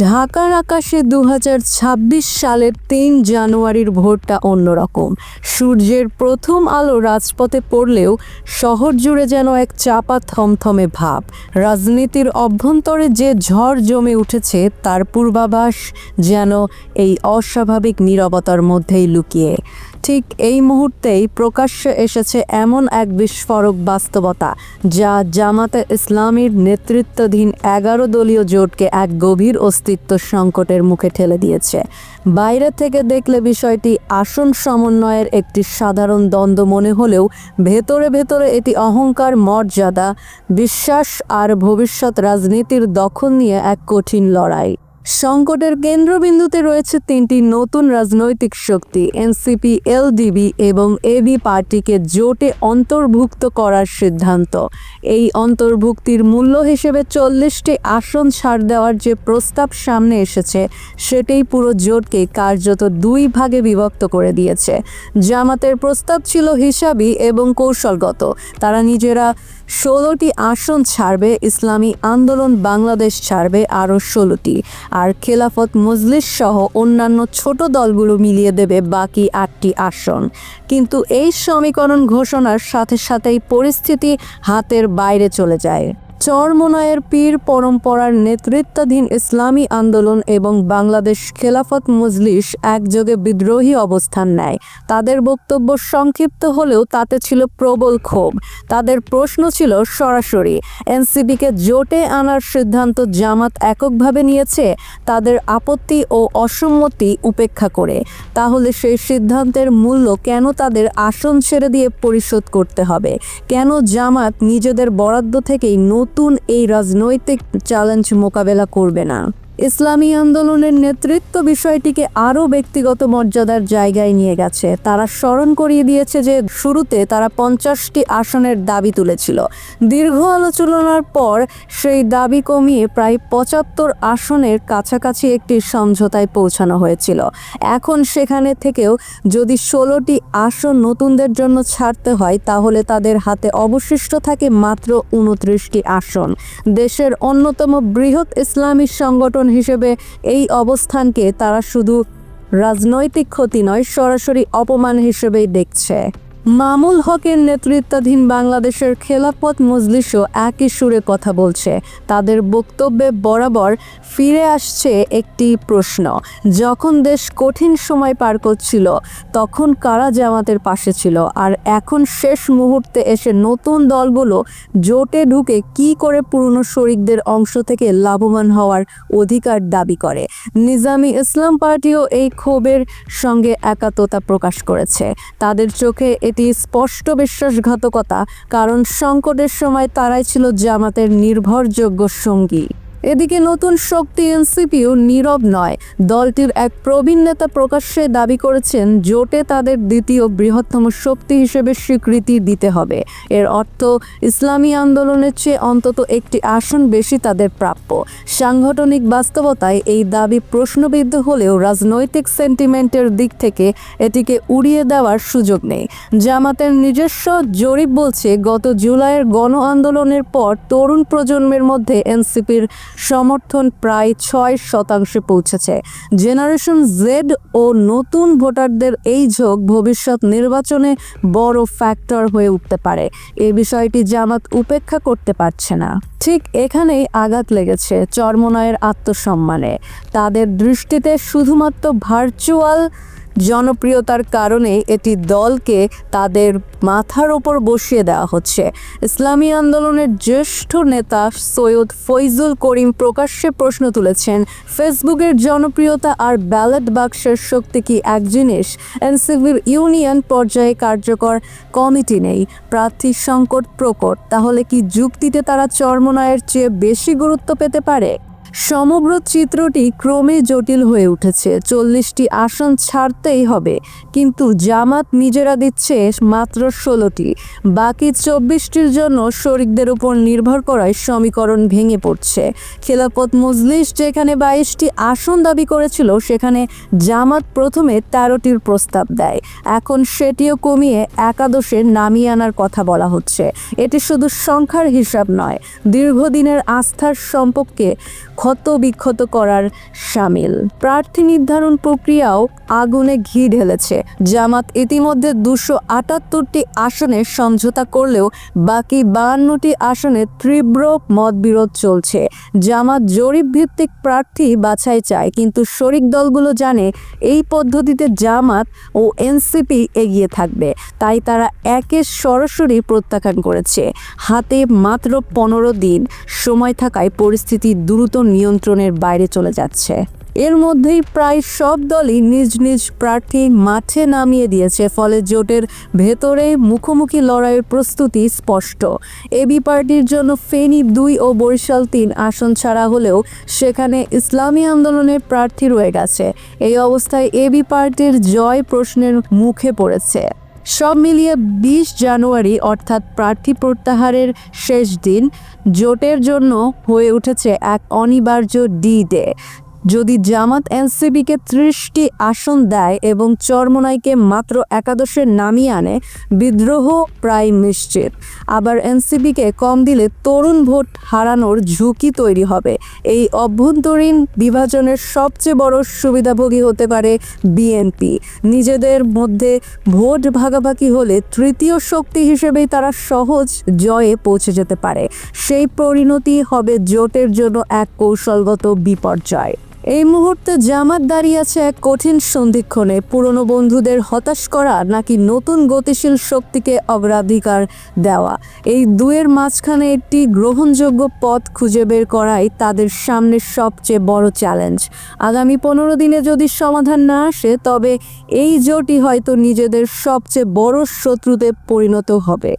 ঢাকার আকাশে ২০২৬ সালের ৩ জানুয়ারির ভোরটা অন্যরকম। সূর্যের প্রথম আলো রাজপথে পড়লেও শহর জুড়ে যেন এক চাপা থমথমে ভাব। রাজনীতির অভ্যন্তরে যে ঝড় জমে উঠেছে তার পূর্বাভাস যেন এই অস্বাভাবিক নীরবতার মধ্যেই লুকিয়ে। ঠিক এই মুহূর্তেই প্রকাশ্যে এসেছে এমন এক বিস্ফোরক বাস্তবতা, যা জামাতে ইসলামীর নেতৃত্বাধীন ১১ দলীয় জোটকে এক গভীর অস্তিত্ব সংকটের মুখে ঠেলে দিয়েছে। বাইরে থেকে দেখলে বিষয়টি আসন সমন্বয়ের একটি সাধারণ দ্বন্দ্ব মনে হলেও ভেতরে ভেতরে এটি অহংকার, মর্যাদা, বিশ্বাস আর ভবিষ্যৎ রাজনীতির দখল নিয়ে এক কঠিন লড়াই। সংকটের কেন্দ্রবিন্দুতে রয়েছে ৩টি নতুন রাজনৈতিক শক্তি, এনসিপি, এলডিবি এবং এবি পার্টিকে জোটে অন্তর্ভুক্ত করার সিদ্ধান্ত। এই অন্তর্ভুক্তির মূল্য হিসেবে ৪০টি আসন ছাড় দেওয়ার যে প্রস্তাব সামনে এসেছে, সেটাই পুরো জোটকে কার্যত ২ ভাগে বিভক্ত করে দিয়েছে। জামাতের প্রস্তাব ছিল হিসাবি এবং কৌশলগত। তারা নিজেরা ১৬টি আসন ছাড়বে, ইসলামী আন্দোলন বাংলাদেশ ছাড়বে আরও ১৬টি, আর খেলাফত মজলিস সহ অন্যান্য ছোট দলগুলো মিলিয়ে দেবে বাকি ৮টি আসন। কিন্তু এই সমীকরণ ঘোষণার সাথে সাথেই পরিস্থিতি হাতের বাইরে চলে যায়। চরমোনাইয়ের পীর পরম্পরার নেতৃত্বাধীন ইসলামী আন্দোলন এবং বাংলাদেশ খেলাফত মজলিস একযোগে বিদ্রোহী অবস্থান নেয়। তাদের বক্তব্য সংক্ষিপ্ত হলেও তাতে ছিল প্রবল ক্ষোভ। তাদের প্রশ্ন ছিল সরাসরি, এনসিপিকে জোটে আনার সিদ্ধান্ত জামাত এককভাবে নিয়েছে তাদের আপত্তি ও অসম্মতি উপেক্ষা করে। তাহলে সেই সিদ্ধান্তের মূল্য কেন তাদের আসন ছেড়ে দিয়ে পরিশোধ করতে হবে? কেন জামাত নিজেদের বরাদ্দ থেকেই নতুন এই রাজনৈতিক চ্যালেঞ্জ মোকাবেলা করবে না? ইসলামী আন্দোলনের নেতৃত্ব বিষয়টিকে আরও ব্যক্তিগত মর্যাদার জায়গায় নিয়ে গেছে। তারা স্মরণ করিয়ে দিয়েছে যে শুরুতে তারা ৫০টি আসনের দাবি তুলেছিল। দীর্ঘ আলোচনার পর সেই দাবি কমিয়ে প্রায় ৭৫ আসনের কাছাকাছি একটি সমঝোতায় পৌঁছানো হয়েছিল। এখন সেখানে থেকেও যদি ১৬টি আসন নতুনদের জন্য ছাড়তে হয়, তাহলে তাদের হাতে অবশিষ্ট থাকে মাত্র ২৯টি আসন। দেশের অন্যতম বৃহৎ ইসলামী সংগঠন হিসেবে এই অবস্থানকে তারা শুধু রাজনৈতিক ক্ষতি নয়, সরাসরি অপমান হিসেবেই দেখছে। মামুল হকের নেতৃত্বাধীন বাংলাদেশের খেলাফত মজলিসও একই সুরে কথা বলছে। তাদের বক্তব্যে বরাবর ফিরে আসছে একটি প্রশ্ন, যখন দেশ কঠিন সময় পার করছিল তখন কারা জামাতের পাশে ছিল, আর এখন শেষ মুহূর্তে এসে নতুন দলগুলো জোটে ঢুকে কি করে পুরনো শরিকদের অংশ থেকে লাভবান হওয়ার অধিকার দাবি করে? নিজামী ইসলাম পার্টিও এই ক্ষোভের সঙ্গে একাত্মতা প্রকাশ করেছে। তাদের চোখে এটি স্পষ্ট বিশ্বাসঘাতকতা, কারণ সংকটের সময় তারাই ছিল জামাতের নির্ভরযোগ্য সঙ্গী। এদিকে নতুন শক্তি এনসিপিও নীরব নয়। দলটির এক প্রবীণ নেতা প্রকাশ্যে দাবি করেছেন জোটে তাদের দ্বিতীয় বৃহত্তম শক্তি হিসেবে স্বীকৃতি দিতে হবে। এর অর্থ ইসলামী আন্দোলনের চেয়ে অন্তত একটি আসন বেশি তাদের প্রাপ্য। সাংগঠনিক বাস্তবতায় এই দাবি প্রশ্নবিদ্ধ হলেও রাজনৈতিক সেন্টিমেন্টের দিক থেকে এটিকে উড়িয়ে দেওয়ার সুযোগ নেই। জামাতের নিজস্ব জরিপ বলছে, গত জুলাইয়ের গণ আন্দোলনের পর তরুণ প্রজন্মের মধ্যে এনসিপির সমর্থন প্রায় ৬% পৌঁছেছে। জেনারেশন জেড ও নতুন ভোটারদের এই ঝোঁক ভবিষ্যৎ নির্বাচনে বড় ফ্যাক্টর হয়ে উঠতে পারে। এই বিষয়টি জামাত উপেক্ষা করতে পারছে না। ঠিক এখানেই আঘাত লেগেছে চরমোনাইয়ের আত্মসম্মানে। তাদের দৃষ্টিতে শুধুমাত্র ভার্চুয়াল জনপ্রিয়তার কারণে এটি দলকে তাদের মাথার ওপর বসিয়ে দেওয়া হচ্ছে। ইসলামী আন্দোলনের জ্যেষ্ঠ নেতা সৈয়দ ফৈজুল করিম প্রকাশ্যে প্রশ্ন তুলেছেন, ফেসবুকের জনপ্রিয়তা আর ব্যালট বাক্সের শক্তি কি এক জিনিস? এনসিপির ইউনিয়ন পর্যায়ে কার্যকর কমিটি নেই, প্রার্থী সংকট প্রকট। তাহলে কি যুক্তিতে তারা চরমোনাইয়ের চেয়ে বেশি গুরুত্ব পেতে পারে? সমগ্র চিত্রটি ক্রমে জটিল হয়ে উঠেছে। ৪০টি আসন ছাড়তেই হবে, কিন্তু জামাত নিজেরা দিচ্ছে মাত্র ১৬টি। বাকি ২৪টির জন্য শরিকদের উপর নির্ভর করায় সমীকরণ ভেঙে পড়ছে। খেলাফত মজলিস যেখানে ২২টি আসন দাবি করেছিল, সেখানে জামাত প্রথমে ১৩টির প্রস্তাব দেয়। এখন সেটিও কমিয়ে একাদশে নামিয়ে আনার কথা বলা হচ্ছে। এটি শুধু সংখ্যার হিসাব নয়, দীর্ঘদিনের আস্থার সম্পর্কে ক্ষত করার শামিল। প্রার্থী নির্ধারণ প্রক্রিয়াও আগুনে ঘি ঢেলেছে। জামাত ইতিমধ্যে 278টি আসনে সমঝোতা করলেও বাকি 52টি আসনে তীব্র মতবিরোধ চলছে। জামাত জরিপ ভিত্তিক প্রার্থী বাছাই চায়, কিন্তু শরিক দলগুলো জানে এই পদ্ধতিতে জামাত ও এনসিপি এগিয়ে থাকবে, তাই তারা একে সরাসরি প্রত্যাখ্যান করেছে। হাতে মাত্র 15 দিন সময় থাকায় পরিস্থিতি দ্রুত নিয়ন্ত্রণের বাইরে চলে যাচ্ছে। এর মধ্যেই প্রায় সব দলই নিজ নিজ প্রার্থী মাঠে নামিয়ে দিয়েছে, ফলে জোটের ভেতরে মুখোমুখি লড়াইয়ের প্রস্তুতি স্পষ্ট। এবি পার্টির জন্য ফেনী 2 ও বরিশাল 3 আসন ছাড়া হলেও সেখানে ইসলামী আন্দোলনের প্রার্থী রয়ে গেছে। এই অবস্থায় এবি পার্টির জয় প্রশ্নের মুখে পড়েছে। সব মিলিয়ে 20 জানুয়ারি অর্থাৎ প্রার্থী প্রত্যাহারের শেষ দিন জোটের জন্য হয়ে উঠেছে এক অনিবার্য ডি-ডে। যদি জামাত এনসিপিকে 30টি আসন দেয় এবং চরমোনাইকে মাত্র একাদশে নামিয়ে আনে, বিদ্রোহ প্রায় নিশ্চিত। আবার এনসিপিকে কম দিলে তরুণ ভোট হারানোর ঝুঁকি তৈরি হবে। এই অভ্যন্তরীণ বিভাজনের সবচেয়ে বড় সুবিধাভোগী হতে পারে বিএনপি। নিজেদের মধ্যে ভোট ভাগাভাগি হলে তৃতীয় শক্তি হিসেবেই তারা সহজ জয়ে পৌঁছে যেতে পারে। সেই পরিণতি হবে জোটের জন্য এক কৌশলগত বিপর্যয়। এই মুহূর্তে জামাত দাঁড়িয়ে আছে এক কঠিন সন্ধিক্ষণে। পুরনো বন্ধুদের হতাশ করা নাকি নতুন গতিশীল শক্তিকে অগ্রাধিকার দেওয়া, এই দুয়ের মাঝখানে একটি গ্রহণযোগ্য পথ খুঁজে বের করাই তাদের সামনে সবচেয়ে বড় চ্যালেঞ্জ। আগামী 15 দিনে যদি সমাধান না আসে, তবে এই জোটই হয়তো নিজেদের সবচেয়ে বড় শত্রুতে পরিণত হবে।